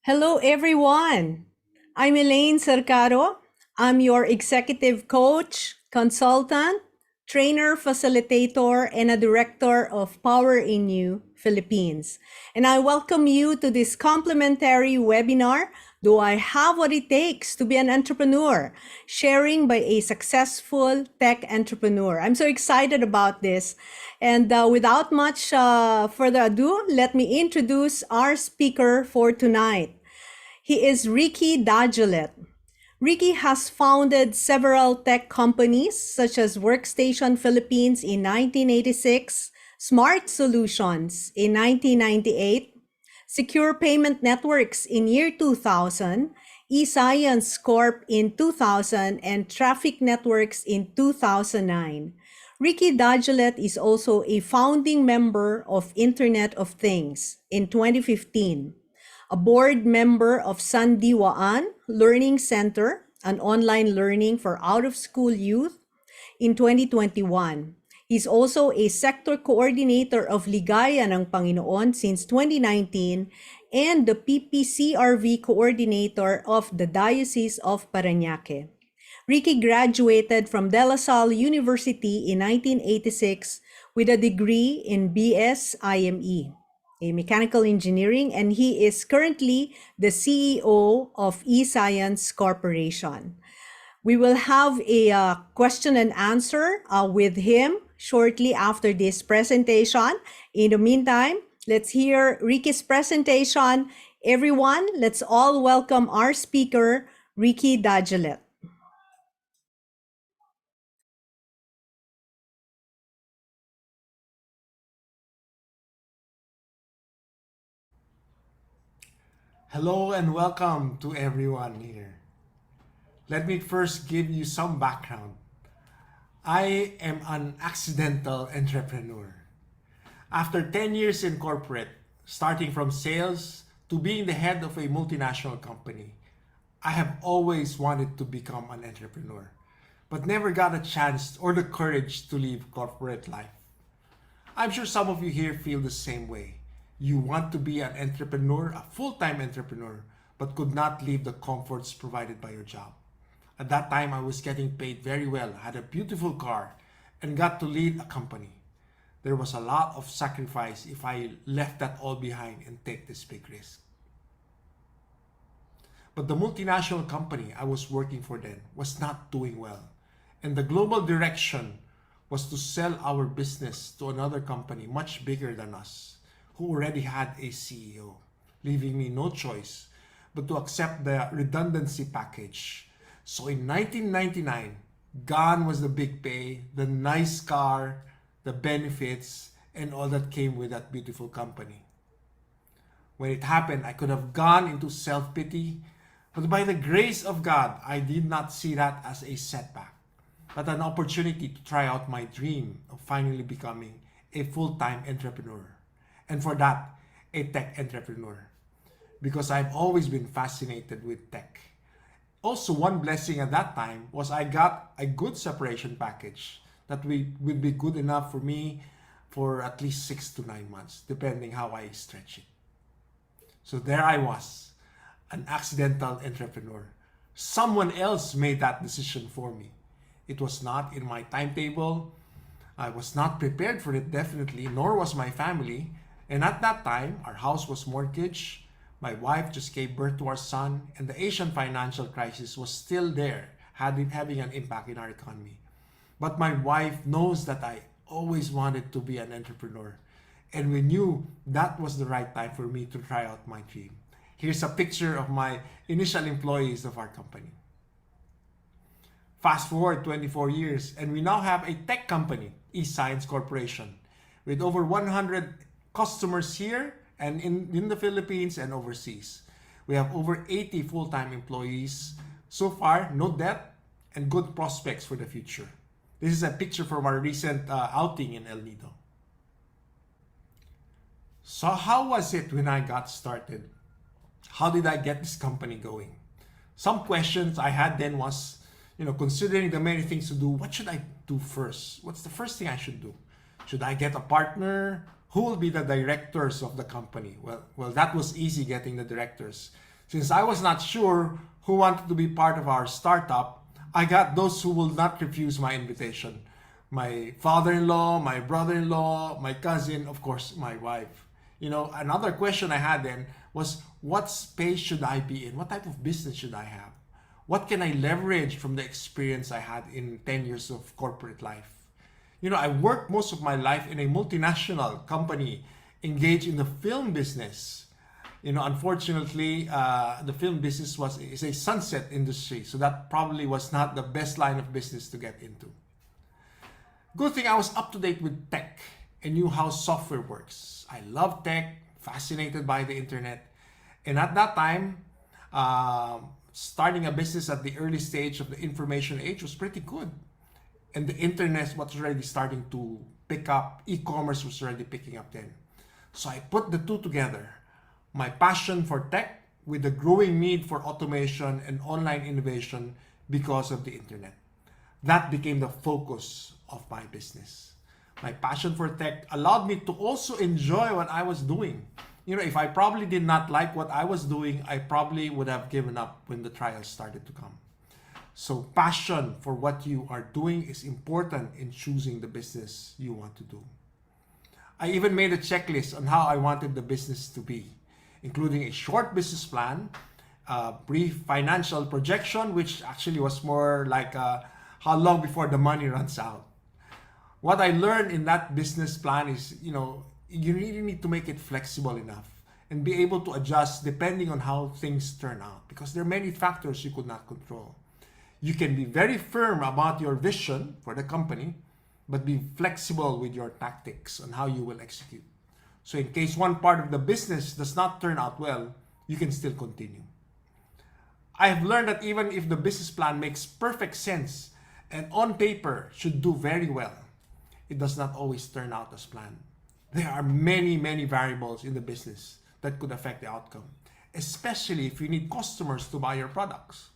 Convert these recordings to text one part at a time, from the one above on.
Hello, everyone. I'm Elaine Cercado. I'm your executive coach, consultant, trainer, facilitator, and a director of POWERinU Philippines. And I welcome you to this complimentary webinar, Do I Have What It Takes to Be an Entrepreneur? Sharing by a successful tech entrepreneur. I'm so excited about this. And without much further ado, let me introduce our speaker for tonight. He is Ricky Dagelet. Ricky has founded several tech companies such as Workstation Philippines in 1986, Smart Solutions in 1998, Secure Payment Networks in year 2000, eScience Corp in 2000, and Traffic Networks in 2009. Ricky Dagelet is also a founding member of Internet of Things in 2015, a board member of Sandiwaan Learning Center, an online learning for out-of-school youth in 2021. He's also a sector coordinator of Ligaya ng Panginoon since 2019 and the PPCRV coordinator of the Diocese of Parañaque. Ricky graduated from De La Salle University in 1986 with a degree in BS IME, a mechanical engineering, and he is currently the CEO of eScience Corporation. We will have a question and answer with him shortly after this presentation. In the meantime, let's hear Ricky's presentation. Everyone, let's all welcome our speaker, Ricky Dagelet. Hello and welcome to everyone here. Let me first give you some background. I am an accidental entrepreneur. After 10 years in corporate, starting from sales to being the head of a multinational company, I have always wanted to become an entrepreneur, but never got a chance or the courage to leave corporate life. I'm sure some of you here feel the same way. You want to be an entrepreneur, a full-time entrepreneur, but could not leave the comforts provided by your job. At that time, I was getting paid very well, had a beautiful car, and got to lead a company. There was a lot of sacrifice if I left that all behind and take this big risk. But the multinational company I was working for then was not doing well, and the global direction was to sell our business to another company much bigger than us, who already had a CEO, leaving me no choice but to accept the redundancy package. So in 1999, gone was the big pay, the nice car, the benefits, and all that came with that beautiful company. When it happened, I could have gone into self-pity, but by the grace of God, I did not see that as a setback, but an opportunity to try out my dream of finally becoming a full-time entrepreneur. And for that, a tech entrepreneur. Because I've always been fascinated with tech. Also, one blessing at that time was I got a good separation package that would be good enough for me for at least 6 to 9 months, depending how I stretch it. So there I was, an accidental entrepreneur. Someone else made that decision for me. It was not in my timetable. I was not prepared for it, definitely, nor was my family. And at that time, our house was mortgaged. My wife just gave birth to our son, and the Asian financial crisis was still there, having an impact in our economy. But my wife knows that I always wanted to be an entrepreneur, and we knew that was the right time for me to try out my dream. Here's a picture of my initial employees of our company. Fast forward 24 years, and we now have a tech company, eScience Corporation, with over 100 customers here and in the Philippines and overseas. We have over 80 full-time employees. So far, no debt and good prospects for the future. This is a picture from our recent outing in El Nido. So how was it when I got started? How did I get this company going? Some questions I had then was, considering the many things to do, what should I do first? What's the first thing I should do? Should I get a partner? Who will be the directors of the company? Well, that was easy, getting the directors. Since I was not sure who wanted to be part of our startup, I got those who will not refuse my invitation. My father-in-law, my brother-in-law, my cousin, of course, my wife. Another question I had then was, what space should I be in? What type of business should I have? What can I leverage from the experience I had in 10 years of corporate life? I worked most of my life in a multinational company engaged in the film business. Unfortunately, the film business is a sunset industry, so that probably was not the best line of business to get into. Good thing I was up to date with tech and knew how software works. I love tech, fascinated by the internet, and at that time, starting a business at the early stage of the information age was pretty good. And the internet was already starting to pick up. E-commerce was already picking up then. So I put the two together. My passion for tech with the growing need for automation and online innovation because of the internet. That became the focus of my business. My passion for tech allowed me to also enjoy what I was doing. If I probably did not like what I was doing, I probably would have given up when the trials started to come. So passion for what you are doing is important in choosing the business you want to do. I even made a checklist on how I wanted the business to be, including a short business plan, a brief financial projection, which actually was more like how long before the money runs out. What I learned in that business plan is, you really need to make it flexible enough and be able to adjust depending on how things turn out, because there are many factors you could not control. You can be very firm about your vision for the company, but be flexible with your tactics on how you will execute. So in case one part of the business does not turn out well, you can still continue. I have learned that even if the business plan makes perfect sense and on paper should do very well, it does not always turn out as planned. There are many, many variables in the business that could affect the outcome, especially if you need customers to buy your products.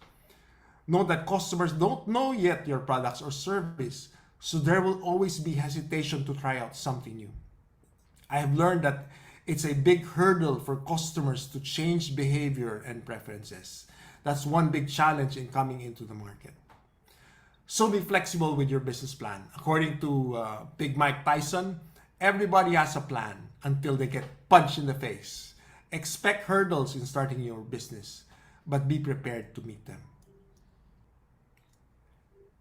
Know that customers don't know yet your products or service, so there will always be hesitation to try out something new. I have learned that it's a big hurdle for customers to change behavior and preferences. That's one big challenge in coming into the market. So be flexible with your business plan. According to Big Mike Tyson, everybody has a plan until they get punched in the face. Expect hurdles in starting your business, but be prepared to meet them.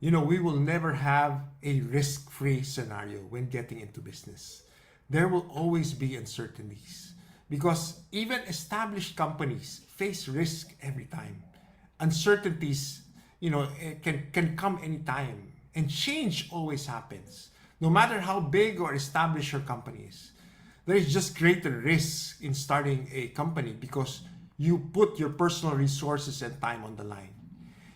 We will never have a risk-free scenario when getting into business. There will always be uncertainties because even established companies face risk every time. Uncertainties, can come anytime, and change always happens. No matter how big or established your company is, there is just greater risk in starting a company because you put your personal resources and time on the line.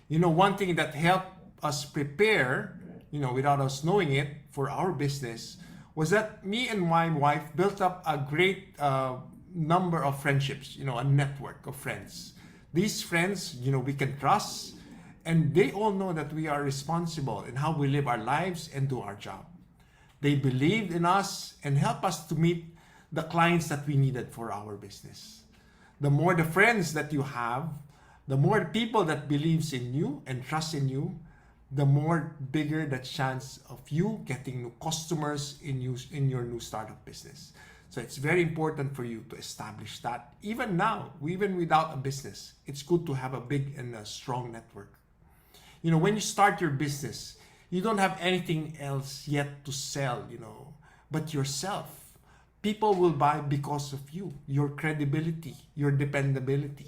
One thing that helped us prepare, without us knowing it, for our business was that me and my wife built up a great number of friendships, a network of friends. These friends, we can trust, and they all know that we are responsible in how we live our lives and do our job. They believed in us and helped us to meet the clients that we needed for our business. The more the friends that you have, the more people that believes in you and trust in you, the more bigger the chance of you getting new customers in your new startup business. So it's very important for you to establish that. Even now, even without a business, it's good to have a big and a strong network. When you start your business, you don't have anything else yet to sell, but yourself. People will buy because of you, your credibility, your dependability.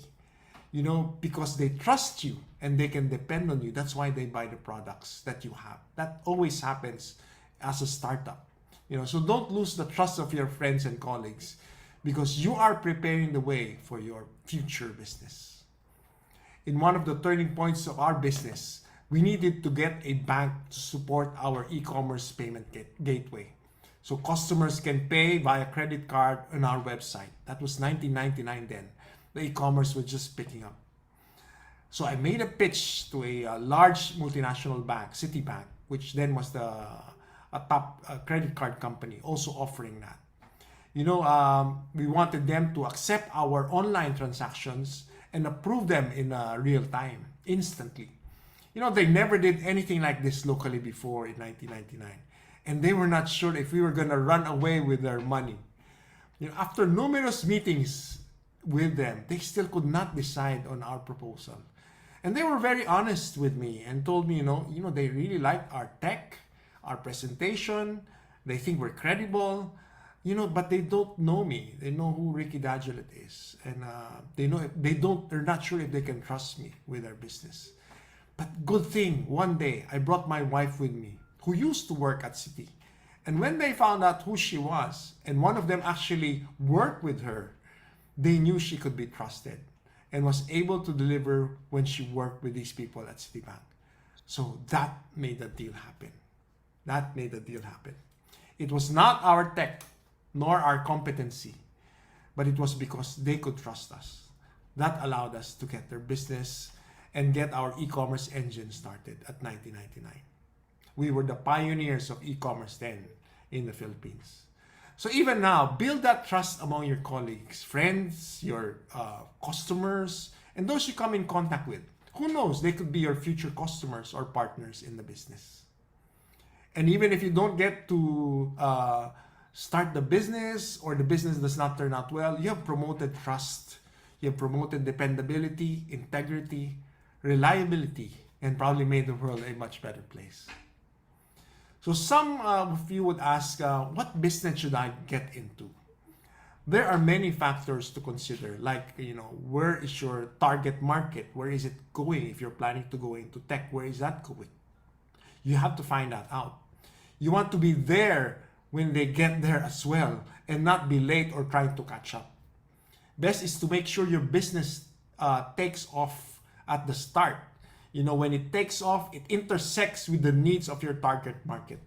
Because they trust you and they can depend on you. That's why they buy the products that you have. That always happens as a startup. So don't lose the trust of your friends and colleagues because you are preparing the way for your future business. In one of the turning points of our business, we needed to get a bank to support our e-commerce payment gateway. So customers can pay via credit card on our website. That was 1999 then. The e-commerce was just picking up. So I made a pitch to a large multinational bank, Citibank, which then was a top credit card company, also offering that. We wanted them to accept our online transactions and approve them in real time, instantly. They never did anything like this locally before in 1999. And they were not sure if we were going to run away with their money. After numerous meetings with them, they still could not decide on our proposal. And they were very honest with me and told me, they really liked our tech, our presentation. They think we're credible, but they don't know me. They know who Ricky Dagelet is. And they're not sure if they can trust me with their business. But good thing, one day I brought my wife with me, who used to work at Citi. And when they found out who she was, and one of them actually worked with her, they knew she could be trusted and was able to deliver when she worked with these people at Citibank. So that made the deal happen. That made the deal happen. It was not our tech, nor our competency, but it was because they could trust us. That allowed us to get their business and get our e-commerce engine started at 1999. We were the pioneers of e-commerce then in the Philippines. So even now, build that trust among your colleagues, friends, your customers, and those you come in contact with. Who knows, they could be your future customers or partners in the business. And even if you don't get to start the business, or the business does not turn out well, you have promoted trust, you have promoted dependability, integrity, reliability, and probably made the world a much better place. So some of you would ask, what business should I get into? There are many factors to consider, like, where is your target market? Where is it going? If you're planning to go into tech, where is that going? You have to find that out. You want to be there when they get there as well, and not be late or trying to catch up. Best is to make sure your business takes off at the start. When it takes off, it intersects with the needs of your target market.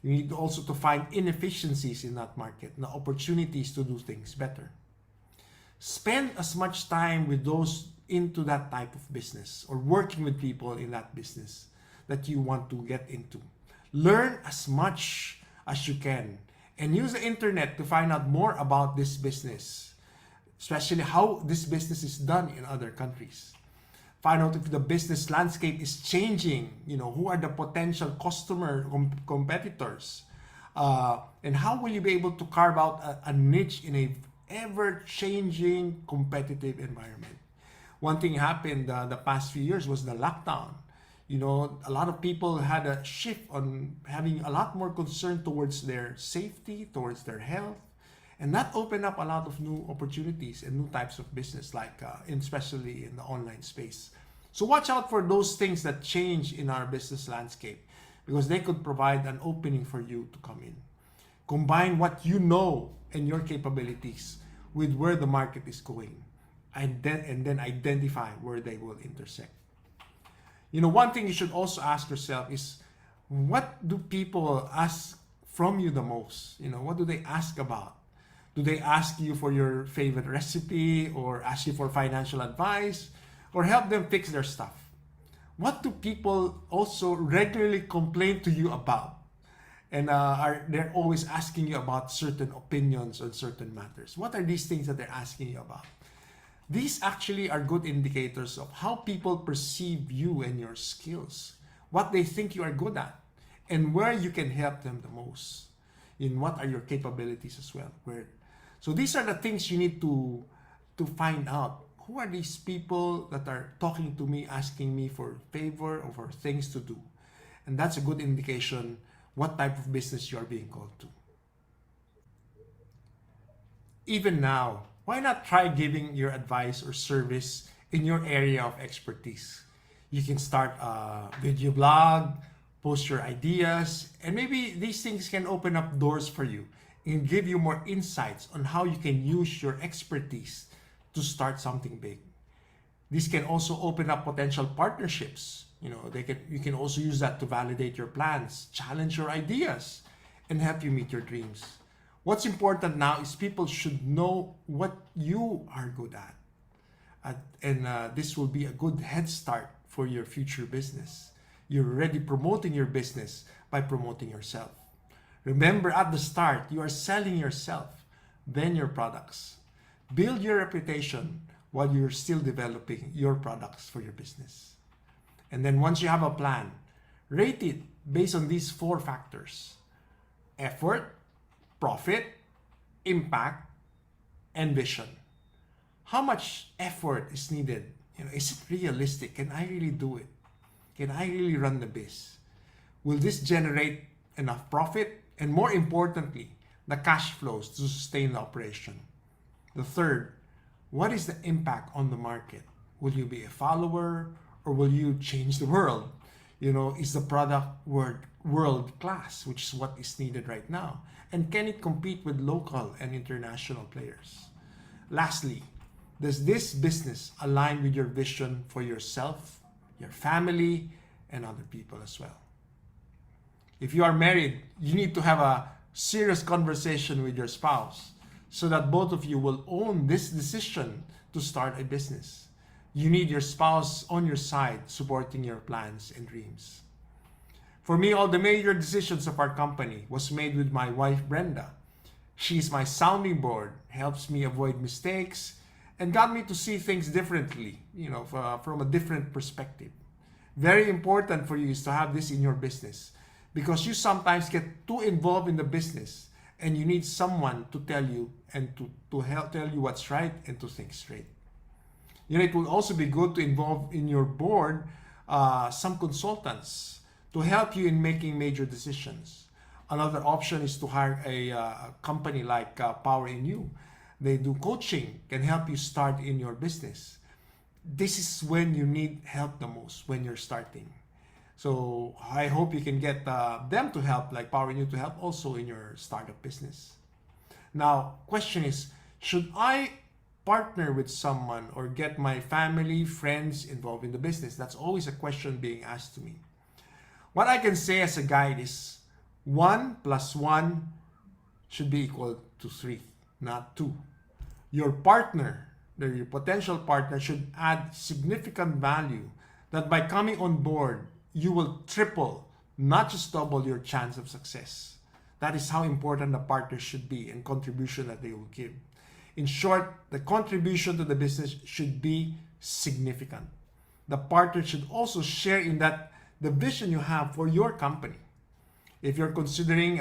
You need also to find inefficiencies in that market, the opportunities to do things better. Spend as much time with those into that type of business, or working with people in that business that you want to get into. Learn as much as you can, and use the internet to find out more about this business, especially how this business is done in other countries. Find out if the business landscape is changing, who are the potential competitors, and how will you be able to carve out a niche in a ever-changing competitive environment. One thing happened the past few years was the lockdown. A lot of people had a shift on having a lot more concern towards their safety, towards their health, and that opened up a lot of new opportunities and new types of business, like especially in the online space. So watch out for those things that change in our business landscape, because they could provide an opening for you to come in. Combine what you know and your capabilities with where the market is going, and then identify where they will intersect. One thing you should also ask yourself is, what do people ask from you the most? What do they ask about? Do they ask you for your favorite recipe, or ask you for financial advice, or help them fix their stuff? What do people also regularly complain to you about? And they're always asking you about certain opinions on certain matters. What are these things that they're asking you about? These actually are good indicators of how people perceive you and your skills, what they think you are good at, and where you can help them the most. In what are your capabilities as well. So these are the things you need to find out. Who are these people that are talking to me, asking me for favor or for things to do? And that's a good indication what type of business you are being called to. Even now, why not try giving your advice or service in your area of expertise? You can start a video blog, post your ideas, and maybe these things can open up doors for you and give you more insights on how you can use your expertise to start something big. This can also open up potential partnerships. You can also use that to validate your plans, challenge your ideas, and help you meet your dreams. What's important now is people should know what you are good at. And this will be a good head start for your future business. You're already promoting your business by promoting yourself. Remember, at the start, you are selling yourself, then your products. Build your reputation while you're still developing your products for your business. And then once you have a plan, rate it based on these 4 factors: effort, profit, impact, and vision. How much effort is needed? Is it realistic? Can I really do it? Can I really run the biz? Will this generate enough profit? And more importantly, the cash flows to sustain the operation. The third, what is the impact on the market? Will you be a follower or will you change the world? Is the product world class, which is what is needed right now? And can it compete with local and international players? Lastly, does this business align with your vision for yourself, your family, and other people as well? If you are married, you need to have a serious conversation with your spouse so that both of you will own this decision to start a business. You need your spouse on your side supporting your plans and dreams. For me, all the major decisions of our company was made with my wife, Brenda. She's my sounding board, helps me avoid mistakes, and got me to see things differently, from a different perspective. Very important for you is to have this in your business, because you sometimes get too involved in the business and you need someone to tell you and to help tell you what's right and to think straight. It will also be good to involve in your board some consultants to help you in making major decisions. Another option is to hire a company like POWERinU. They do coaching, can help you start in your business. This is when you need help the most, when you're starting. So I hope you can get them to help, like POWERinU, to help also in your startup business. Now, question is, should I partner with someone or get my family, friends involved in the business? That's always a question being asked to me. What I can say as a guide is 1 + 1 should be equal to 3, not 2. Your partner, your potential partner, should add significant value that by coming on board, you will triple, not just double your chance of success. That is how important the partner should be and contribution that they will give. In short, the contribution to the business should be significant. The partner should also share in that the vision you have for your company. If you're considering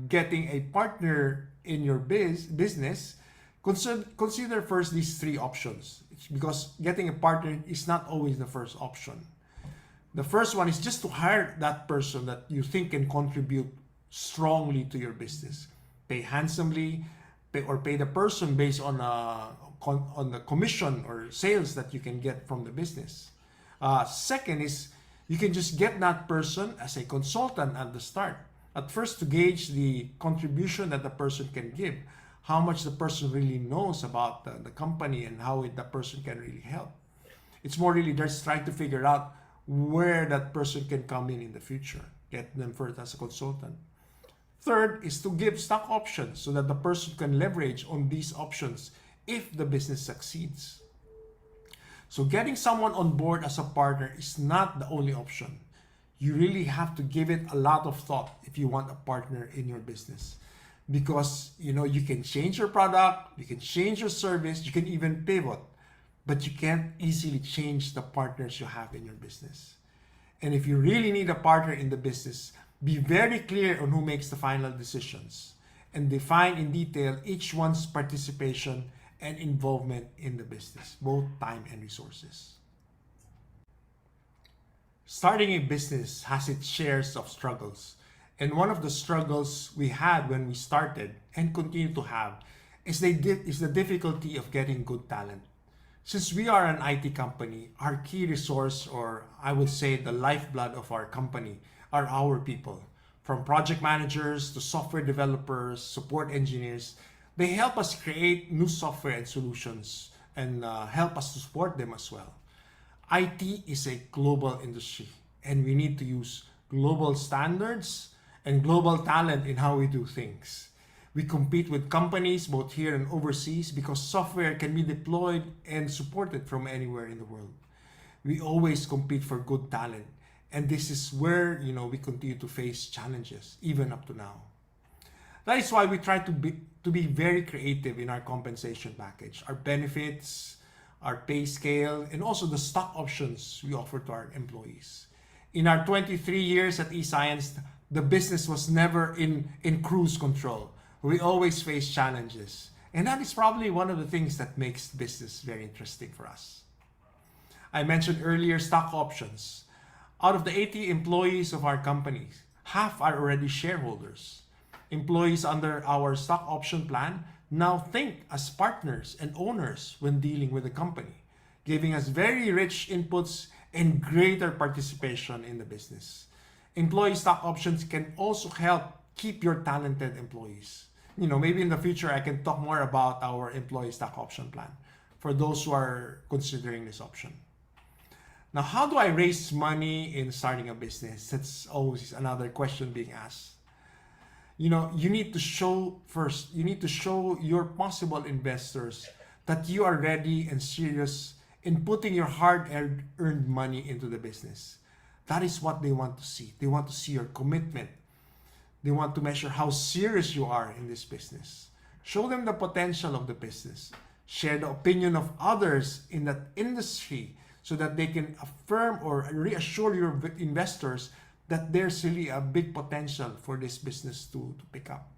getting a partner in your business, consider first these 3 options, because getting a partner is not always the first option. The first one is just to hire that person that you think can contribute strongly to your business. Pay handsomely, pay the person based on the commission or sales that you can get from the business. Second is you can just get that person as a consultant at the start. At first, to gauge the contribution that the person can give, how much the person really knows about the company and how the person can really help. It's more really just trying to figure out where that person can come in the future. Get them first as a consultant. Third is to give stock options so that the person can leverage on these options if the business succeeds. So getting someone on board as a partner is not the only option. You really have to give it a lot of thought if you want a partner in your business. Because you can change your product, you can change your service, you can even pivot, but you can't easily change the partners you have in your business. And if you really need a partner in the business, be very clear on who makes the final decisions and define in detail each one's participation and involvement in the business, both time and resources. Starting a business has its shares of struggles. And one of the struggles we had when we started and continue to have is the difficulty of getting good talent. Since we are an IT company, our key resource, or I would say the lifeblood of our company, are our people. From project managers to software developers, support engineers, they help us create new software and solutions and help us to support them as well. IT is a global industry and we need to use global standards and global talent in how we do things. We compete with companies both here and overseas because software can be deployed and supported from anywhere in the world. We always compete for good talent, and this is where we continue to face challenges even up to now. That is why we try to be very creative in our compensation package, our benefits, our pay scale, and also the stock options we offer to our employees. In our 23 years at eScience, the business was never in cruise control. We always face challenges. And that is probably one of the things that makes business very interesting for us. I mentioned earlier stock options. Out of the 80 employees of our companies, half are already shareholders. Employees under our stock option plan now think as partners and owners when dealing with the company, giving us very rich inputs and greater participation in the business. Employee stock options can also help keep your talented employees. Maybe in the future I can talk more about our employee stock option plan for those who are considering this option. Now, how do I raise money in starting a business? That's always another question being asked. You need to show your possible investors that you are ready and serious in putting your hard-earned money into the business. That is what they want to see. They want to see your commitment. They want to measure how serious you are in this business. Show them the potential of the business. Share the opinion of others in that industry so that they can affirm or reassure your investors that there's really a big potential for this business to pick up.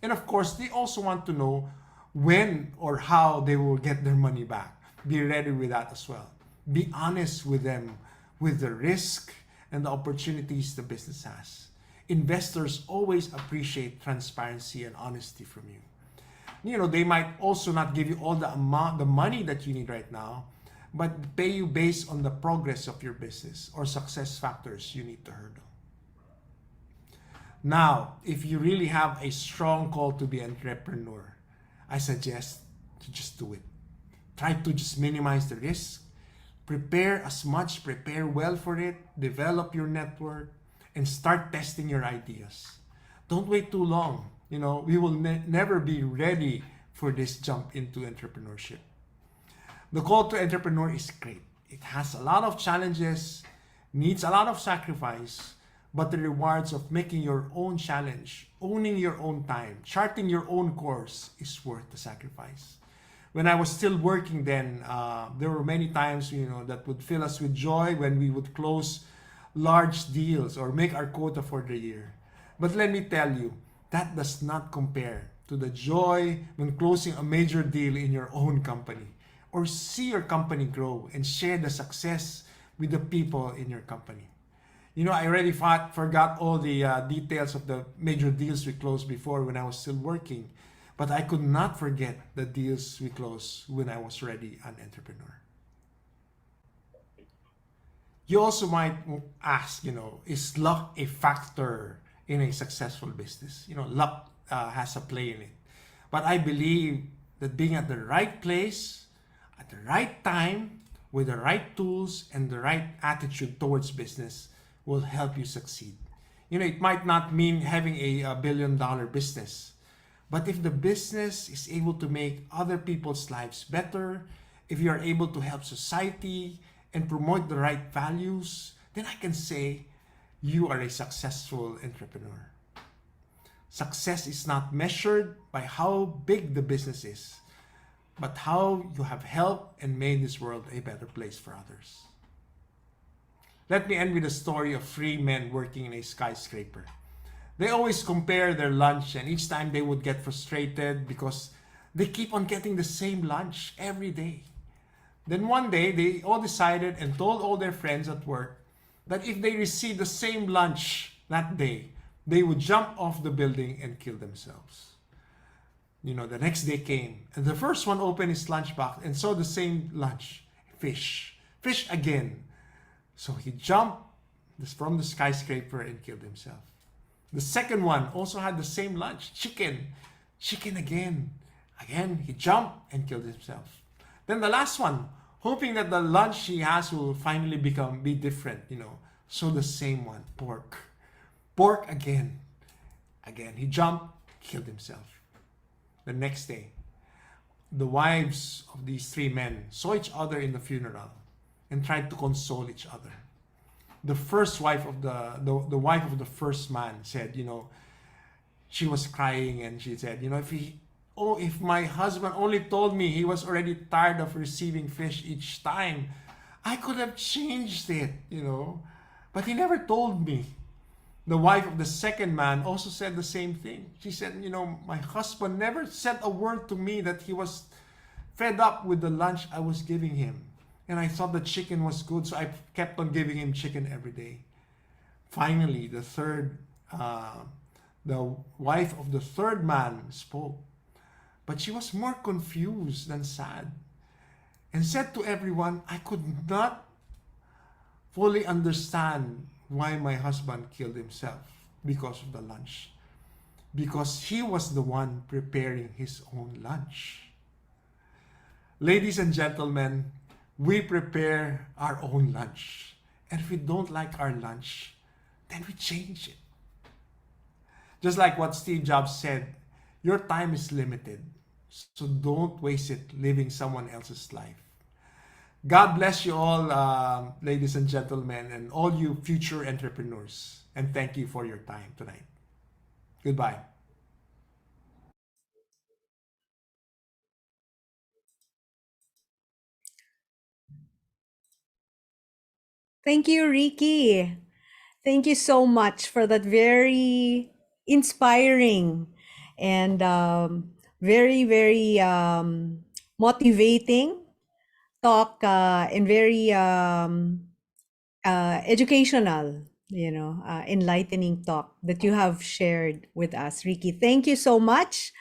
And of course, they also want to know when or how they will get their money back. Be ready with that as well. Be honest with them with the risk and the opportunities the business has. Investors always appreciate transparency and honesty from you. They might also not give you all the money that you need right now, but pay you based on the progress of your business or success factors you need to hurdle. Now, if you really have a strong call to be an entrepreneur, I suggest to just do it. Try to just minimize the risk. Prepare well for it, develop your network, and start testing your ideas. Don't wait too long. We will never be ready for this jump into entrepreneurship. The call to entrepreneur is great. It has a lot of challenges, needs a lot of sacrifice, but the rewards of making your own challenge, owning your own time, charting your own course is worth the sacrifice. When I was still working then, there were many times, that would fill us with joy when we would close large deals or make our quota for the year. But let me tell you, that does not compare to the joy when closing a major deal in your own company or see your company grow and share the success with the people in your company. I already forgot all the details of the major deals we closed before when I was still working, but I could not forget the deals we closed when I was already an entrepreneur. You also might ask, is luck a factor in a successful business? Luck has a play in it. But I believe that being at the right place, at the right time, with the right tools and the right attitude towards business will help you succeed. It might not mean having a billion-dollar business, but if the business is able to make other people's lives better, if you are able to help society and promote the right values, then I can say you are a successful entrepreneur. Success is not measured by how big the business is, but how you have helped and made this world a better place for others. Let me end with a story of three men working in a skyscraper. They always compare their lunch, and each time they would get frustrated because they keep on getting the same lunch every day. Then one day, they all decided and told all their friends at work that if they received the same lunch that day, they would jump off the building and kill themselves. The next day came, and the first one opened his lunchbox and saw the same lunch, fish again. So he jumped from the skyscraper and killed himself. The second one also had the same lunch, chicken again. Again, he jumped and killed himself. Then the last one, hoping that the lunch he has will finally be different, so the same one, pork again. He jumped, killed himself. The next day, the wives of these three men saw each other in the funeral and tried to console each other. The first wife of the wife of the first man said, she was crying and she said, Oh, if my husband only told me he was already tired of receiving fish each time, I could have changed it. But he never told me. The wife of the second man also said the same thing. She said, my husband never said a word to me that he was fed up with the lunch I was giving him. And I thought the chicken was good, so I kept on giving him chicken every day. Finally, the wife of the third man spoke, but she was more confused than sad and said to everyone, I could not fully understand why my husband killed himself because of the lunch. Because he was the one preparing his own lunch. Ladies and gentlemen, we prepare our own lunch. And if we don't like our lunch, then we change it. Just like what Steve Jobs said, your time is limited. So don't waste it living someone else's life. God bless you all, ladies and gentlemen, and all you future entrepreneurs. And thank you for your time tonight. Goodbye. Thank you, Ricky. Thank you so much for that very inspiring and very, very motivating talk and very educational, enlightening talk that you have shared with us, Ricky. Thank you so much.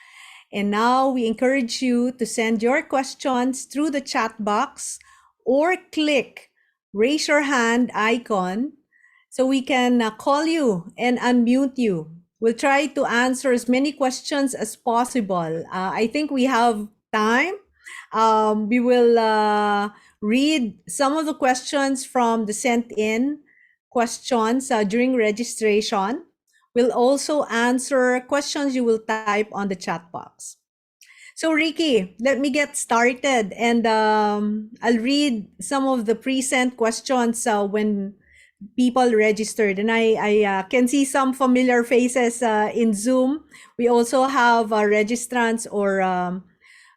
And now we encourage you to send your questions through the chat box or click raise your hand icon so we can call you and unmute you. We'll try to answer as many questions as possible. I think we have time. We will read some of the questions from the sent in questions during registration. We'll also answer questions you will type on the chat box. So Ricky, let me get started and I'll read some of the pre-sent questions when people registered. And I can see some familiar faces in Zoom. We also have registrants or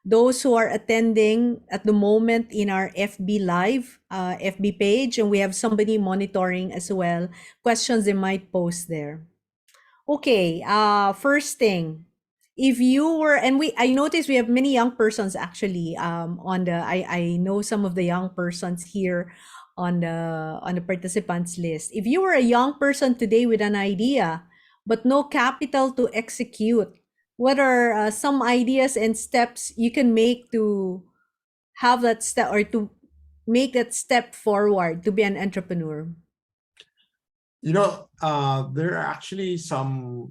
those who are attending at the moment in our FB Live, FB page, and we have somebody monitoring as well, questions they might post there. Okay, first thing, if you were, and I noticed we have many young persons actually on the, I know some of the young persons here on the participants list. If you were a young person today with an idea, but no capital to execute, what are some ideas and steps you can make to have that step or to make that step forward to be an entrepreneur? There are actually some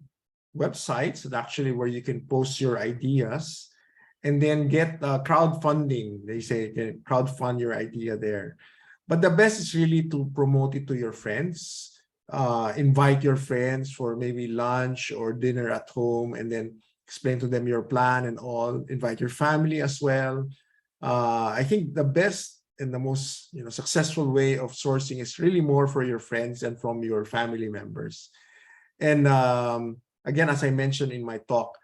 websites that actually where you can post your ideas and then get crowdfunding. They say you can crowdfund your idea there. But the best is really to promote it to your friends. Invite your friends for maybe lunch or dinner at home and then explain to them your plan and all. Invite your family as well. I think the best and the most successful way of sourcing is really more for your friends and from your family members. And again, as I mentioned in my talk,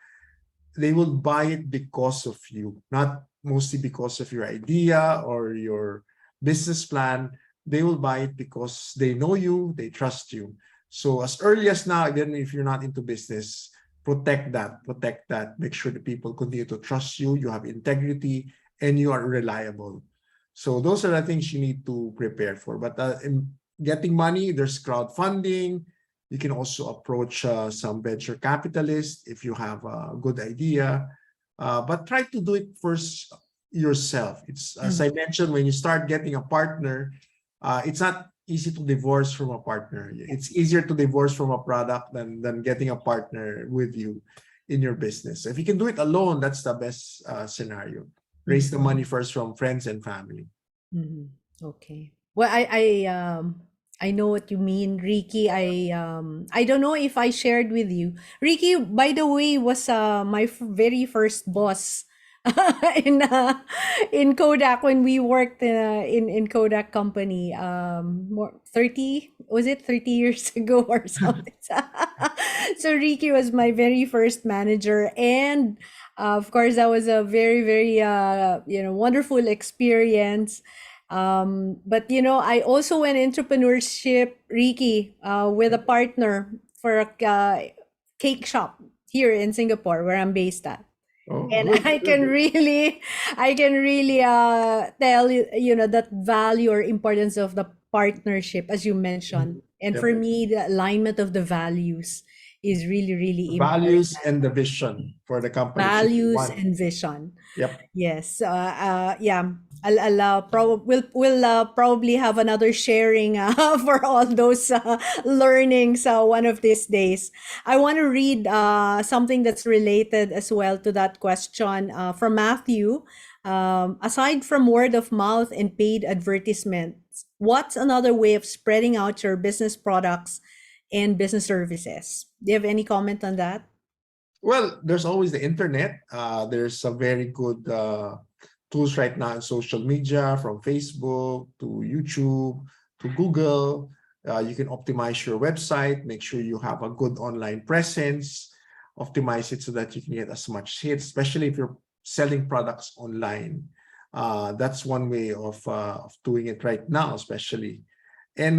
they will buy it because of you, not mostly because of your idea or your business plan. They will buy it because they know you, they trust you. So as early as now, even if you're not into business, protect that. Make sure the people continue to trust you, you have integrity, and you are reliable. So those are the things you need to prepare for. But in getting money, there's crowdfunding. You can also approach some venture capitalists if you have a good idea. But try to do it first yourself. It's as I mentioned, when you start getting a partner, it's not easy to divorce from a partner. It's easier to divorce from a product than getting a partner with you in your business. So if you can do it alone, that's the best scenario. Raise the money first from friends and family. Okay. Well, I know what you mean, Ricky. I don't know if I shared with you. Ricky, by the way, was my very first boss in in Kodak when we worked in Kodak company more 30, was it 30 years ago or something. So Ricky was my very first manager, and Of course, that was a very, very, wonderful experience. But I also went entrepreneurship, Ricky, with a partner for a cake shop here in Singapore, where I'm based at. Oh, And good, I can good. really, tell that value or importance of the partnership, as you mentioned. And Yep. for me, the alignment of the values is really, really important. Values and the vision for the company should be Values one. and vision. Yep. Yes. Yeah. We'll probably have another sharing for all those learnings one of these days. I want to read something that's related as well to that question from Matthew. Aside from word of mouth and paid advertisements, what's another way of spreading out your business products and business services? Do you have any comment on that? Well, there's always the internet. There's a very good tools right now in social media, from Facebook to YouTube to Google. You can optimize your website, make sure you have a good online presence, optimize it so that you can get as much hits, especially if you're selling products online. That's one way of doing it right now, especially. And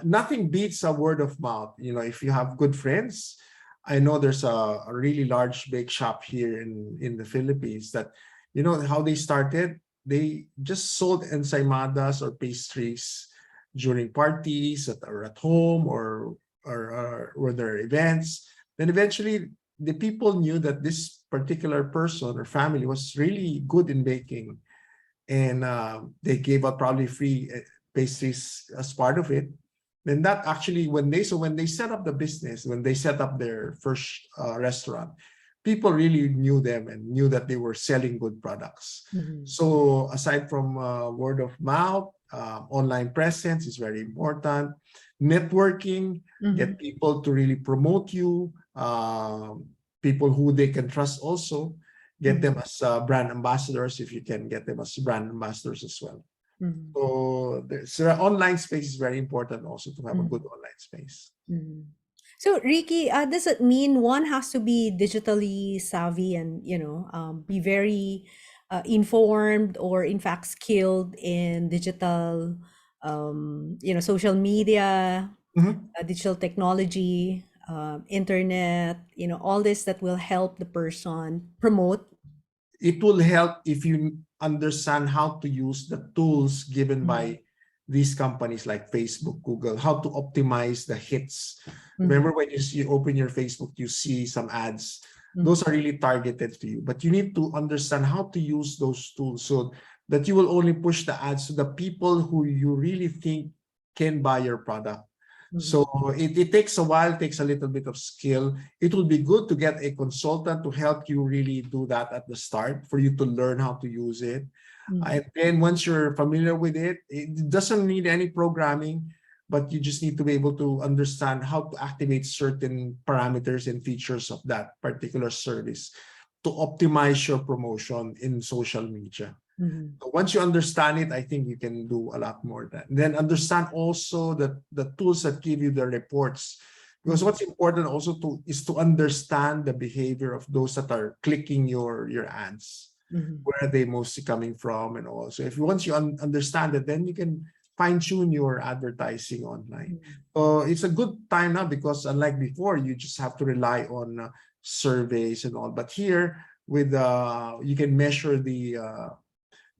nothing beats a word of mouth. If you have good friends, I know there's a really large bake shop here in the Philippines that, how they started. They just sold ensaimadas or pastries during parties or at home or their events. Then eventually the people knew that this particular person or family was really good in baking, and they gave out probably free pastries as part of it. Then that actually, when they set up the business, when they set up their first restaurant, people really knew them and knew that they were selling good products. So aside from word of mouth, online presence is very important. Networking, get people to really promote you, people who they can trust also. Get them as brand ambassadors, if you can get them as brand ambassadors as well. So online space is very important also, to have a good online space. So, Ricky, does it mean one has to be digitally savvy and, be very informed or, in fact, skilled in digital, social media, digital technology, internet, all this that will help the person promote? It will help if you understand how to use the tools given by these companies like Facebook, Google, how to optimize the hits. Remember, when you open your Facebook, you see some ads. Those are really targeted to you, but you need to understand how to use those tools so that you will only push the ads to the people who you really think can buy your product. So it takes a while, takes a little bit of skill. It will be good to get a consultant to help you really do that at the start, for you to learn how to use it. And then once you're familiar with it, it doesn't need any programming, but you just need to be able to understand how to activate certain parameters and features of that particular service to optimize your promotion in social media. So once you understand it, I think you can do a lot more than. Then understand also the tools that give you the reports, because what's important also is to understand the behavior of those that are clicking your ads. Where are they mostly coming from, and all. So once you understand it, then you can fine-tune your advertising online. It's a good time now, because unlike before, you just have to rely on surveys and all. But here, with you can measure the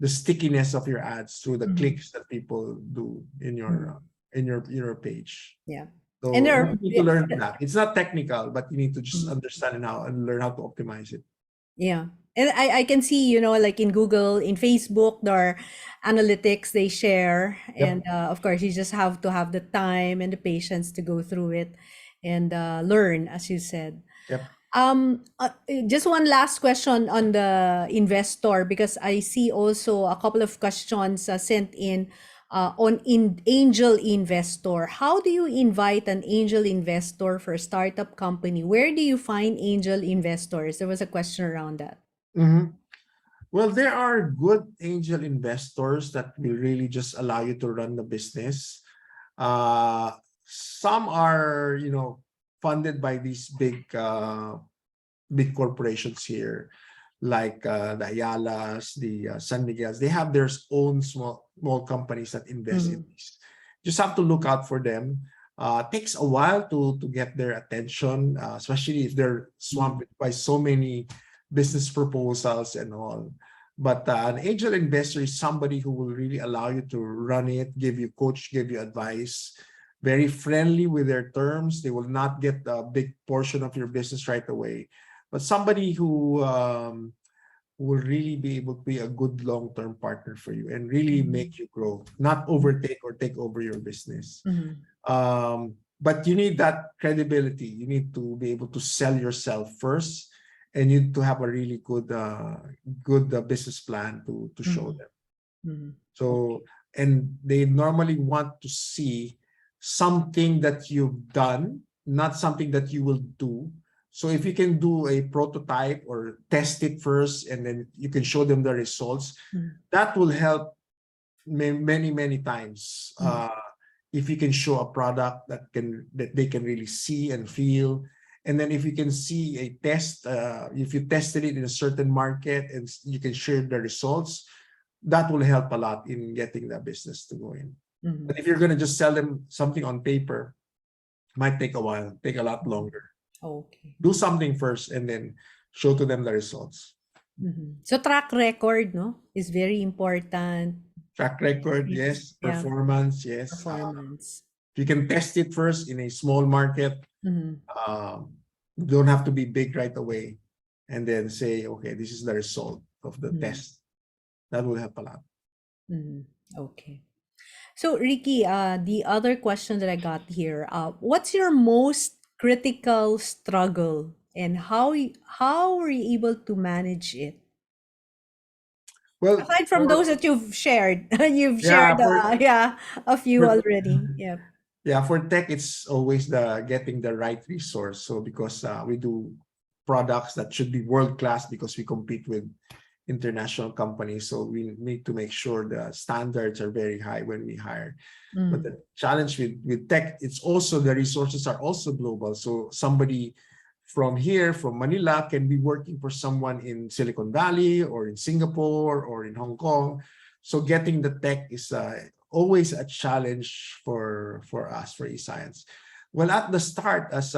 stickiness of your ads through the clicks that people do in your page. Yeah. So And you need to learn that. It's not technical, but you need to just understand and learn how to optimize it. Yeah. And I can see, like in Google, in Facebook, there are analytics they share. And of course, you just have to have the time and the patience to go through it and learn, as you said. Yep. Just one last question on the investor, because I see also a couple of questions sent in on angel investor. How do you invite an angel investor for a startup company? Where do you find angel investors? There was a question around that. Well, there are good angel investors that will really just allow you to run the business. Some are, funded by these big corporations here. like the Ayalas, the San Miguel's. They have their own small companies that invest in these. Just have to look out for them. Takes a while to get their attention, especially if they're swamped by so many business proposals and all. But an angel investor is somebody who will really allow you to run it, give you coach, give you advice, very friendly with their terms. They will not get a big portion of your business right away, but somebody who will really be able to be a good long-term partner for you and really make you grow, not overtake or take over your business. But you need that credibility. You need to be able to sell yourself first, and you need to have a really good business plan to show them. So, and they normally want to see something that you've done, not something that you will do. So if you can do a prototype or test it first, and then you can show them the results, that will help many times. If you can show a product that they can really see and feel, and then if you can see a test, if you tested it in a certain market and you can share the results, that will help a lot in getting the business to go in. But if you're going to just sell them something on paper, it might take a while, take a lot longer. Okay. Do something first and then show to them the results. So track record, no, is very important. Track record, yes. Performance, yes. Performance. You can test it first in a small market. Don't have to be big right away, and then say, okay, this is the result of the test. That will help a lot. Okay. So Ricky, the other question that I got here, what's your most critical struggle, and how were you able to manage it? Well, Aside from those that you've shared, you've Yeah, shared a few for- already. Yeah. yeah, for tech, it's always the getting the right resource. So because we do products that should be world class, because we compete with international companies, so we need to make sure the standards are very high when we hire. But the challenge with tech, it's also the resources are also global. So somebody from here, from Manila, can be working for someone in Silicon Valley or in Singapore or in Hong Kong. So getting the tech is always a challenge for us, for eScience. Well, at the start, as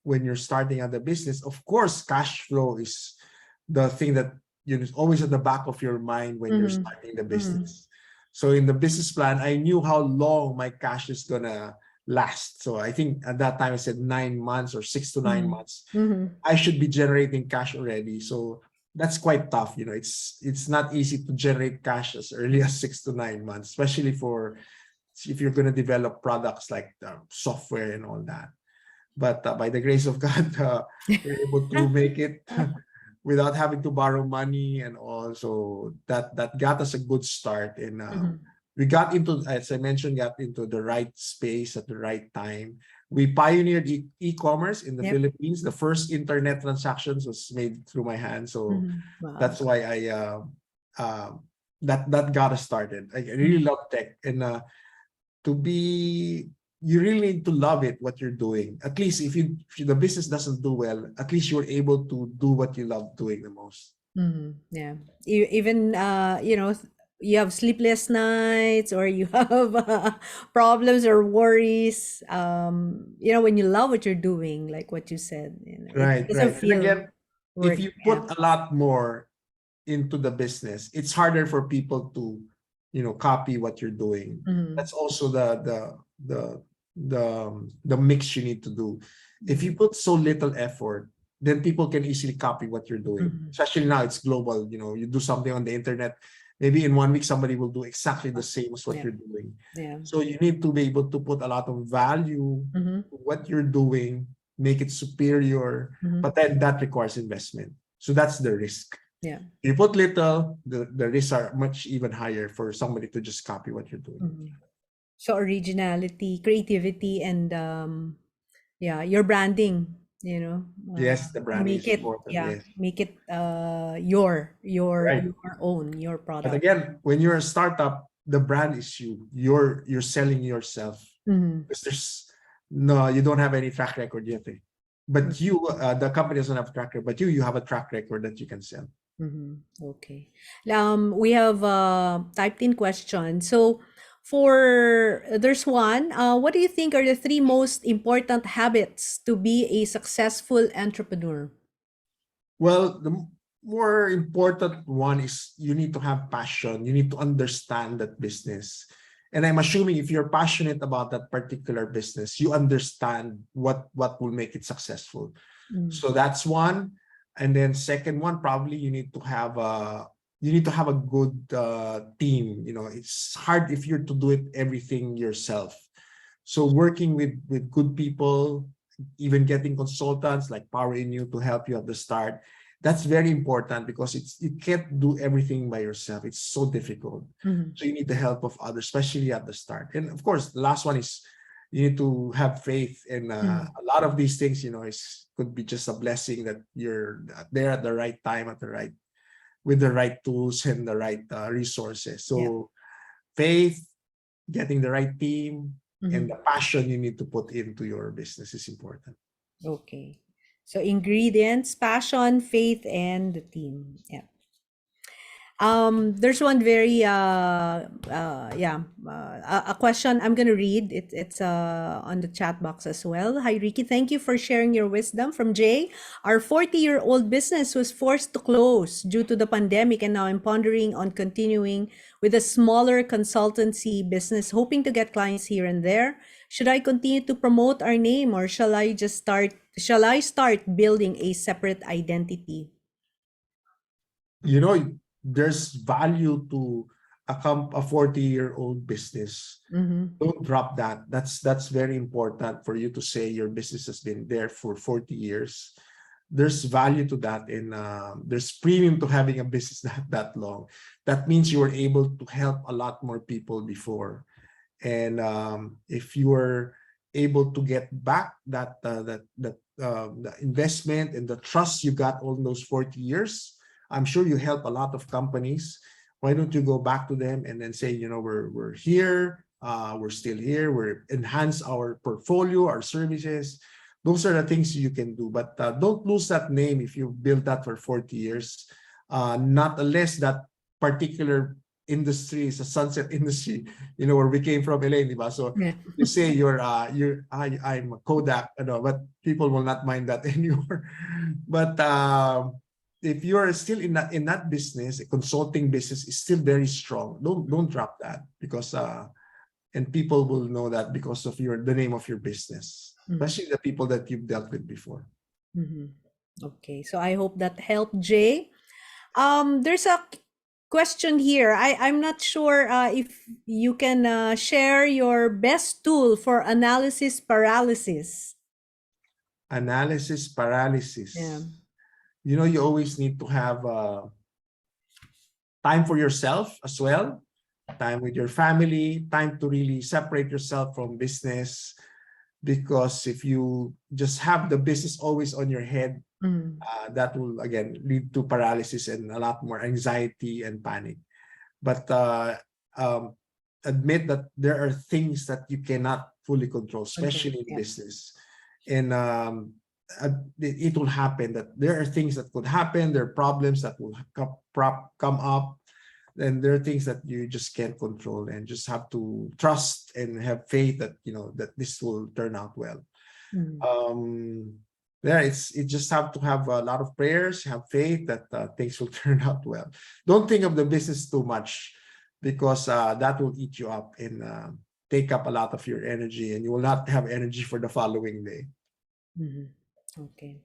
when you're starting at the business, of course, cash flow is the thing that always at the back of your mind when you're starting the business. So in the business plan, I knew how long my cash is gonna last. So I think at that time I said 9 months or 6 to 9 months. I should be generating cash already. So that's quite tough. It's not easy to generate cash as early as 6 to 9 months, especially if you're going to develop products like software and all that. But by the grace of God, we're able to make it without having to borrow money and all. So that got us a good start. And we got into, as I mentioned, got into the right space at the right time. We pioneered e-commerce in the Philippines. The first internet transactions was made through my hand. So that's why that got us started. I really love tech, and you really need to love it, what you're doing. At least if the business doesn't do well, at least you're able to do what you love doing the most. Yeah. Even you have sleepless nights, or you have problems or worries. When you love what you're doing, like what you said, Right. it doesn't And again, feel if you put a lot more into the business, it's harder for people to copy what you're doing. That's also the mix you need to do. If you put so little effort, then people can easily copy what you're doing. Especially now, it's global. You do something on the internet, maybe in 1 week somebody will do exactly the same as what you're doing. So you need to be able to put a lot of value to what you're doing, make it superior, but then that requires investment. So that's the risk. You put little, the risks are much even higher for somebody to just copy what you're doing. So originality, creativity, and your branding, Yes, the branding make is it important. Yes. make it your Right. own, your But product. again, when you're a startup, the brand is you. You're selling yourself. Because you don't have any track record yet. but you, the company doesn't have a track record, but you have a track record that you can sell. Okay. We have typed in questions. So for there's one. What do you think are the three most important habits to be a successful entrepreneur? Well, the more important one is you need to have passion. You need to understand that business. And I'm assuming if you're passionate about that particular business, you understand what will make it successful. So that's one. And then second one, probably you need to have a good team. You know, it's hard if you're to do it everything yourself. So working with good people, even getting consultants like POWERinU to help you at the start, that's very important because you can't do everything by yourself. It's so difficult. So you need the help of others, especially at the start. And of course, the last one is you need to have faith. And a lot of these things, you know, could be just a blessing that you're there at the right time, with the right tools and the right resources. So faith, getting the right team, and the passion you need to put into your business is important. Okay. So ingredients, passion, faith, and the team. Yeah. There's one very a question I'm gonna read. It's on the chat box as well. Hi Ricky, thank you for sharing your wisdom. From Jay, our 40-year-old business was forced to close due to the pandemic, and now I'm pondering on continuing with a smaller consultancy business, hoping to get clients here and there. Should I continue to promote our name, or shall I start building a separate identity? You know, there's value to a 40-year-old business. Don't drop that. That's very important for you to say your business has been there for 40 years. There's value to that, and there's premium to having a business that long. That means you were able to help a lot more people before. And if you were able to get back the investment and the trust you got all those 40 years, I'm sure you help a lot of companies. Why don't you go back to them and then say, you know, we're here, we're still here, we're enhance our portfolio, our services. Those are the things you can do. But don't lose that name if you built that for 40 years. Not unless that particular industry is a sunset industry, you know, where we came from, Elaine, diba? So you say I'm a Kodak, you know, but people will not mind that anymore. But if you're still in that business, a consulting business is still very strong. Don't drop that, because and people will know that because of the name of your business, especially the people that you've dealt with before. Okay, so I hope that helped, Jay. There's a question here. I'm not sure if you can share your best tool for analysis paralysis. Analysis paralysis. Yeah. You know, you always need to have time for yourself as well, time with your family, time to really separate yourself from business. Because if you just have the business always on your head, that will again lead to paralysis and a lot more anxiety and panic. But admit that there are things that you cannot fully control, especially in business. And it will happen that there are things that could happen, there are problems that will come up, and there are things that you just can't control, and just have to trust and have faith that, you know, that this will turn out well. You just have to have a lot of prayers, have faith that things will turn out well. Don't think of the business too much, because that will eat you up and take up a lot of your energy, and you will not have energy for the following day. Okay.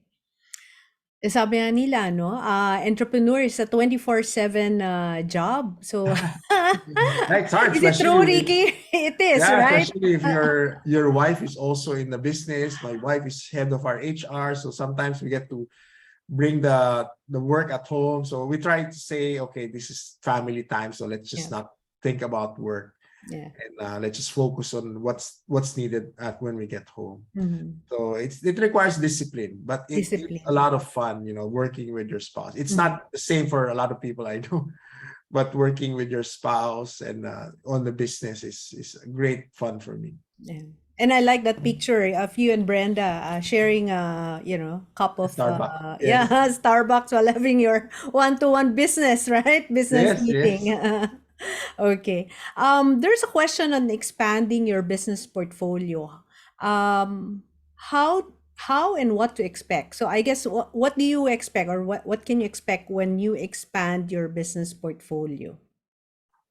Sabi nga nila, no, entrepreneur is a 24/7 job. So It's hard, is it true, especially Ricky? It is, yeah, right? especially if your wife is also in the business. My wife is head of our HR, so sometimes we get to bring the work at home. So we try to say, okay, this is family time, so let's just not think about work. And let's just focus on what's needed when we get home. So it requires discipline, but it's a lot of fun, you know, working with your spouse. It's not the same for a lot of people I know, but working with your spouse and on the business is great fun for me. And I like that picture of you and Brenda sharing cup of Starbucks. yeah, Yes. Starbucks while having your one-to-one business, right? Business Yes, meeting. yes. Okay. There's a question on expanding your business portfolio. Um, how and what to expect? So I guess what do you expect, or what can you expect when you expand your business portfolio?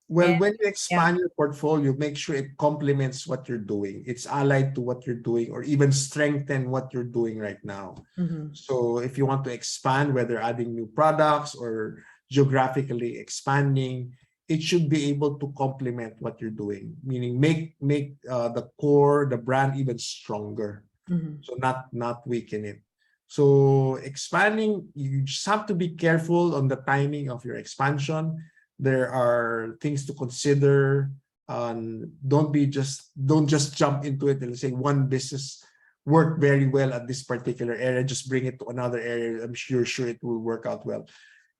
Well, And when you yeah. expand your portfolio, make sure it complements what you're doing. It's allied to what you're doing, or even strengthen what you're doing right now. Mm-hmm. So if you want to expand, whether adding new products or geographically expanding, it should be able to complement what you're doing. Meaning, make the core, the brand even stronger. Mm-hmm. So not weaken it. So expanding, you just have to be careful on the timing of your expansion. There are things to consider. Don't just jump into it and say one business worked very well at this particular area, just bring it to another area. I'm sure it will work out well.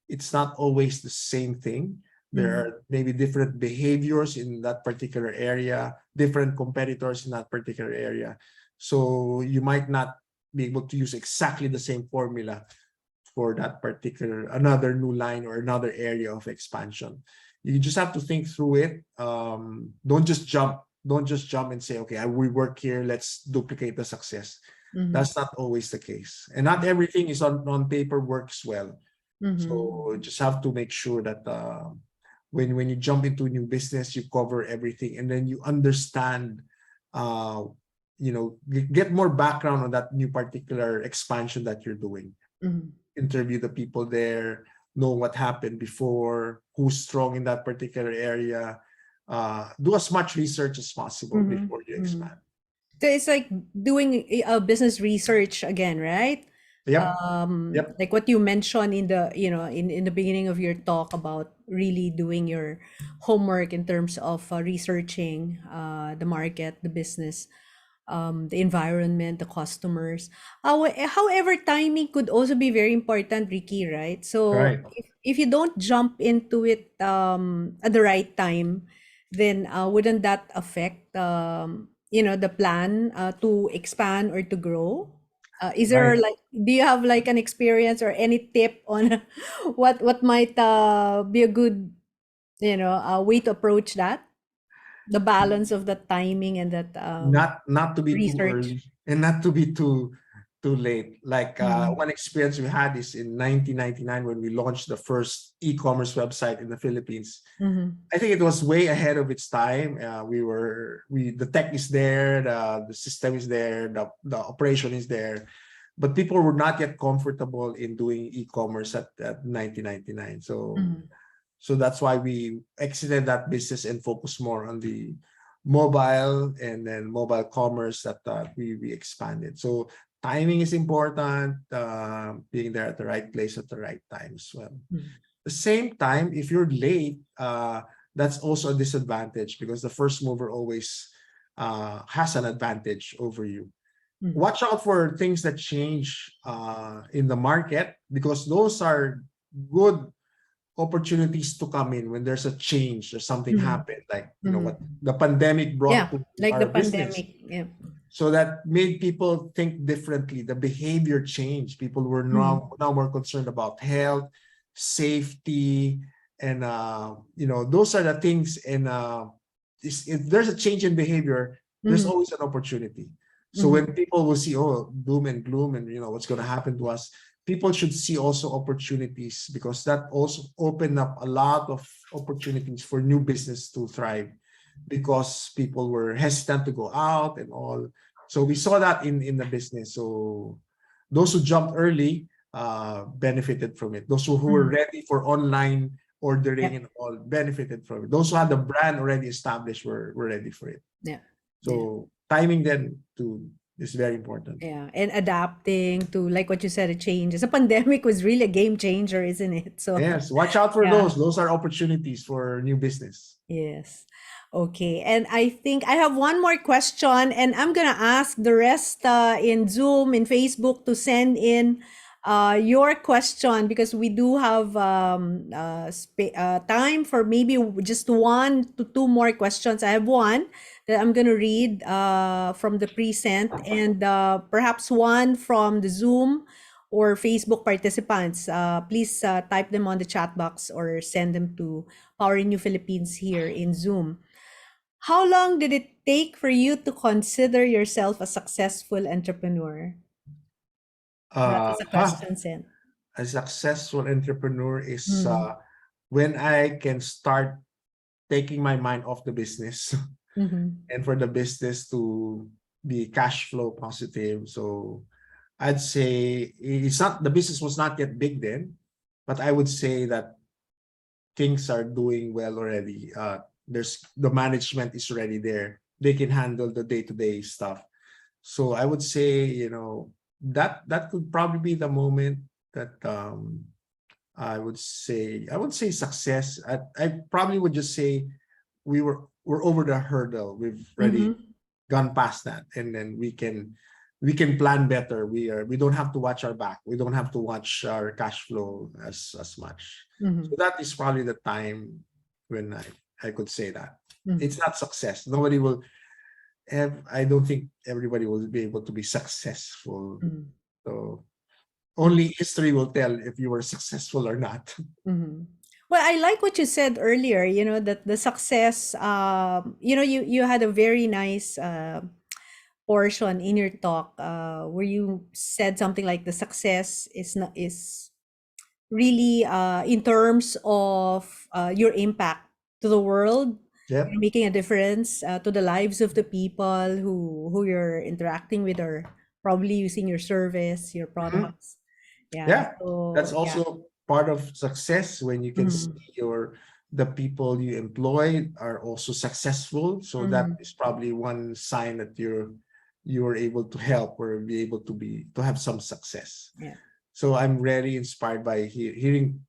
It's not always the same thing. There Mm-hmm. are maybe different behaviors in that particular area, different competitors in that particular area. So you might not be able to use exactly the same formula for that particular another new line or another area of expansion. You just have to think through it. Don't just jump. Don't just jump and say, okay, we work here. Let's duplicate the success. Mm-hmm. That's not always the case. And not everything is on paper works well. Mm-hmm. So just have to make sure that when you jump into a new business, you cover everything, and then you understand, uh, get more background on that new particular expansion that you're doing. Mm-hmm. Interview the people there, know what happened before, who's strong in that particular area. Do as much research as possible Mm-hmm. before you Mm-hmm. expand. So it's like doing a business research again, right? Yep, yep, Like what you mentioned in the, in the beginning of your talk about really doing your homework in terms of researching the market, the business, the environment, the customers. However, timing could also be very important, Ricky, right? So right. if you don't jump into it at the right time, then wouldn't that affect the plan to expand or to grow? Is there Right. like, do you have like an experience or any tip on what might be a good way to approach that, the balance of the timing and that Not to be too research? early and not to be too late. Like Mm-hmm. one experience we had is in 1999 when we launched the first e-commerce website in the Philippines. Mm-hmm. I think it was way ahead of its time. The tech is there, the system is there, the operation is there, but people were not yet comfortable in doing e-commerce at 1999. Mm-hmm. So that's why we exited that business and focused more on the mobile and then mobile commerce that we expanded. So timing is important, being there at the right place at the right time as well. The same time, if you're late, that's also a disadvantage because the first mover always has an advantage over you. Mm-hmm. Watch out for things that change in the market because those are good opportunities to come in when there's a change or something Mm-hmm. happened, like what Mm-hmm. the pandemic brought Yeah, to like the our business. pandemic. Yeah. So that made people think differently. The behavior changed. People were Mm-hmm. now more concerned about health, safety, and those are the things. And if there's a change in behavior, there's Mm-hmm. always an opportunity. So Mm-hmm. when people will see, oh, doom and gloom, and what's going to happen to us, people should see also opportunities because that also opened up a lot of opportunities for new business to thrive because people were hesitant to go out and all. So we saw that in the business. So those who jumped early benefited from it. Those who were Mm-hmm. ready for online ordering Yep. and all benefited from it. Those who had the brand already established were ready for it. Yeah. Yeah. So timing then is very important. Yeah. And adapting to, like what you said, it changes. The pandemic was really a game changer, isn't it? So Yes, watch out for yeah. those. Those are opportunities for new business. Yes. Okay. And I think I have one more question, and I'm gonna ask the rest in Zoom, in Facebook, to send in your question, because we do have time for maybe just one to two more questions. I have one that I'm going to read from the present, and perhaps one from the Zoom or Facebook participants. Please type them on the chat box or send them to PowerinU Philippines here in Zoom. How long did it take for you to consider yourself a successful entrepreneur? That Uh, is a huh, question sent. a successful entrepreneur is Mm, when I can start taking my mind off the business mhm, and for the business to be cash flow positive. So I'd say it's not, the business was not yet big then, but I would say that things are doing well already. There's the management is already there. They can handle the day-to-day stuff. So I would say, that could probably be the moment that I would say success. I probably would just say we're over the hurdle. We've already mhm, gone past that, and then we can plan better. We don't have to watch our back. We don't have to watch our cash flow as much. So mhm, that is probably the time when I could say that. It's mhm, not success. Nobody will have, I don't think everybody will be able to be successful. mhm, So mhm, only history will tell if you were successful or not. mhm. Well, I like what you said earlier, that the success, you had a very nice portion in your talk where you said something like the success is really in terms of your impact to the world, Yep. making a difference to the lives of the people who you're interacting with, or probably using your service, your Mhm. products. Yeah. Yeah, that's So yeah. also part of success when you can see Mhm. the people you employ are also successful. So that Mhm. is probably one sign that you are able to help or be able to have some success. Yeah. So I'm very inspired by hearing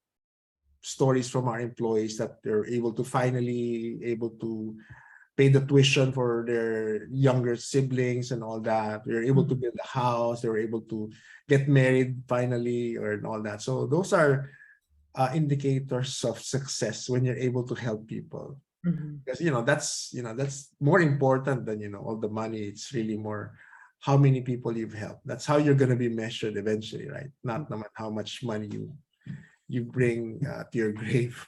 stories from our employees that they're able to finally able to pay the tuition for their younger siblings and all that. They're able to Mhm. build a house. They were able to get married finally, or and all that. So those are indicators of success when you're able to help people. Mhm. Because that's more important than all the money. It's really more how many people you've helped. That's how you're gonna be measured eventually, right? Not no matter how much money you bring to your grave.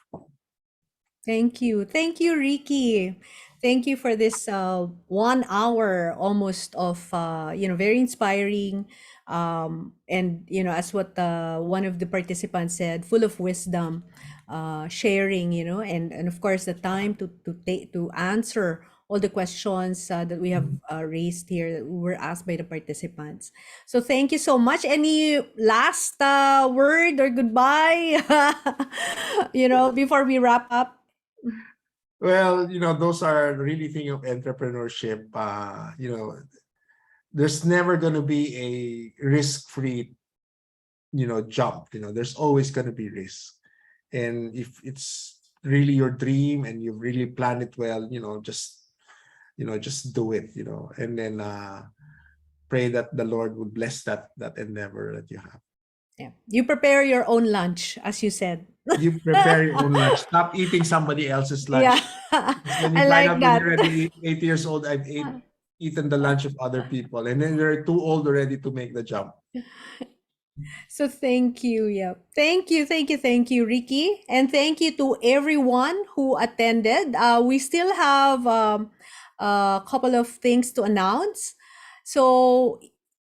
Thank you. Thank you, Ricky. Thank you for this 1 hour almost of, very inspiring. And, as what one of the participants said, full of wisdom, sharing, and of course, the time to answer all the questions that we have raised here that were asked by the participants. So thank you so much. Any last word or goodbye, before we wrap up? Well, those are really thing of entrepreneurship. There's never going to be a risk-free, jump. There's always going to be risk. And if it's really your dream and you've really planned it well, just do it, and then pray that the Lord would bless that endeavor that you have. Yeah. You prepare your own lunch, as you said. You prepare your own lunch. Stop eating somebody else's Yeah, lunch. Because when you I find like out when you're that. already 80 years old, eaten the lunch of other people, and then you're too old already to make the jump. So thank you. Yeah. Thank you, Ricky. And thank you to everyone who attended. We still have a couple of things to announce. So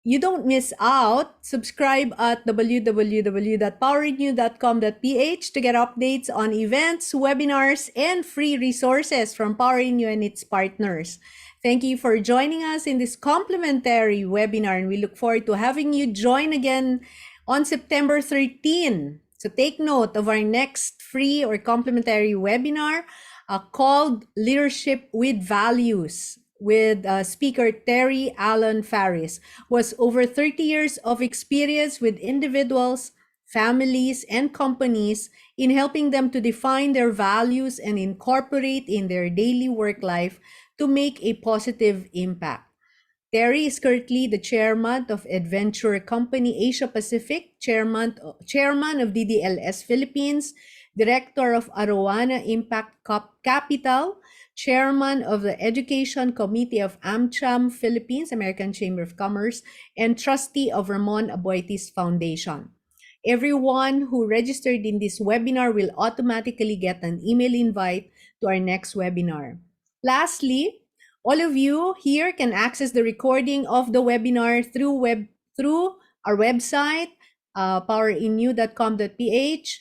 you don't miss out. Subscribe at www.powerrenew.com.ph to get updates on events, webinars, and free resources from PowerRenew and its partners. Thank you for joining us in this complimentary webinar, and we look forward to having you join again on September 13. So take note of our next free or complimentary webinar called Leadership with Values with speaker Terry Allen Faris, who has over 30 years of experience with individuals, families, and companies in helping them to define their values and incorporate in their daily work life to make a positive impact. Terry is currently the chairman of Adventure Company Asia Pacific, chairman of DDLS Philippines, director of Arowana Impact Capital, chairman of the Education Committee of AmCham Philippines, American Chamber of Commerce, and trustee of Ramon Aboitiz Foundation. Everyone who registered in this webinar will automatically get an email invite to our next webinar. Lastly, all of you here can access the recording of the webinar through our website, powerinU.com.ph,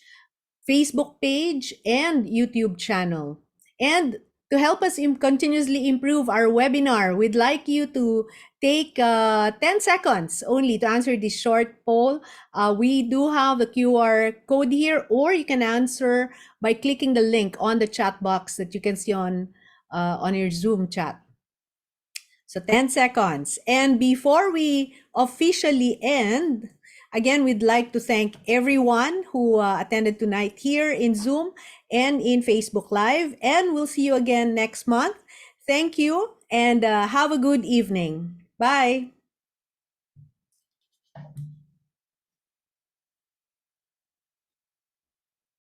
Facebook page, and YouTube channel. And to help us continuously improve our webinar, we'd like you to take 10 seconds only to answer this short poll. We do have the QR code here, or you can answer by clicking the link on the chat box that you can see on your Zoom chat. So 10 seconds. And before we officially end, again, we'd like to thank everyone who attended tonight here in Zoom and in Facebook Live. And we'll see you again next month. Thank you and have a good evening. Bye.